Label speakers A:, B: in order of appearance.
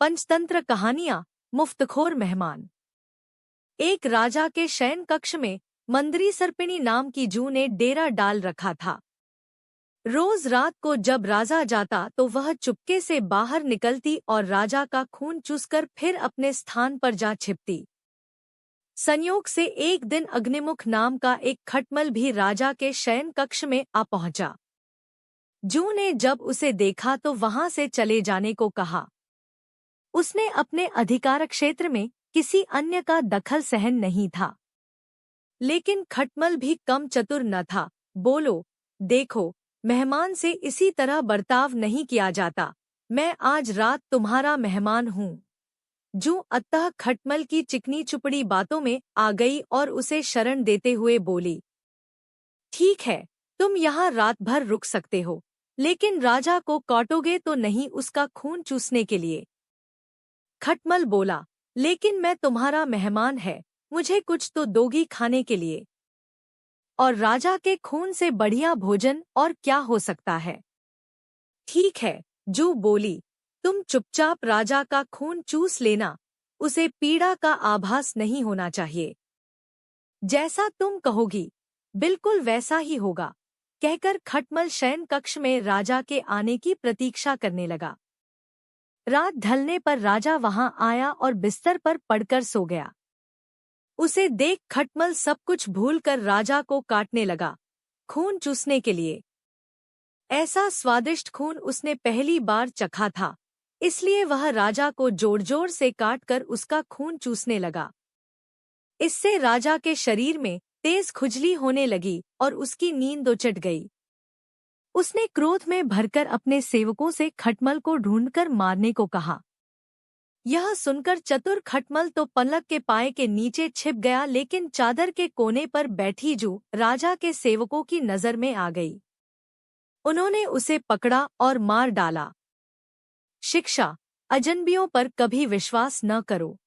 A: पंचतंत्र कहानियां मुफ्तखोर मेहमान। एक राजा के शयन कक्ष में मंदरी सर्पिणी नाम की जू ने डेरा डाल रखा था। रोज रात को जब राजा जाता तो वह चुपके से बाहर निकलती और राजा का खून चूसकर फिर अपने स्थान पर जा छिपती। संयोग से एक दिन अग्निमुख नाम का एक खटमल भी राजा के शयन कक्ष में आ पहुंचा। जू ने जब उसे देखा तो वहां से चले जाने को कहा। उसने अपने अधिकार क्षेत्र में किसी अन्य का दखल सहन नहीं था। लेकिन खटमल भी कम चतुर न था। बोलो, देखो, मेहमान से इसी तरह बर्ताव नहीं किया जाता। मैं आज रात तुम्हारा मेहमान हूँ। जू अतः खटमल की चिकनी चुपड़ी बातों में आ गई और उसे शरण देते हुए बोली, ठीक है, तुम यहाँ रात भर रुक सकते हो, लेकिन राजा को काटोगे तो नहीं उसका खून चूसने के लिए। खटमल बोला, लेकिन मैं तुम्हारा मेहमान है, मुझे कुछ तो दोगी खाने के लिए। और राजा के खून से बढ़िया भोजन और क्या हो सकता है। ठीक है, जू बोली, तुम चुपचाप राजा का खून चूस लेना, उसे पीड़ा का आभास नहीं होना चाहिए। जैसा तुम कहोगी, बिल्कुल वैसा ही होगा, कहकर खटमल शयन कक्ष में राजा के आने की प्रतीक्षा करने लगा। रात ढलने पर राजा वहां आया और बिस्तर पर पड़कर सो गया। उसे देख खटमल सब कुछ भूलकर राजा को काटने लगा, खून चूसने के लिए। ऐसा स्वादिष्ट खून उसने पहली बार चखा था, इसलिए वह राजा को जोर जोर से काटकर उसका खून चूसने लगा। इससे राजा के शरीर में तेज खुजली होने लगी और उसकी नींद उचट गई। उसने क्रोध में भरकर अपने सेवकों से खटमल को ढूंढकर मारने को कहा। यह सुनकर चतुर खटमल तो पलक के पाए के नीचे छिप गया, लेकिन चादर के कोने पर बैठी जू राजा के सेवकों की नजर में आ गई। उन्होंने उसे पकड़ा और मार डाला। शिक्षा: अजनबियों पर कभी विश्वास न करो।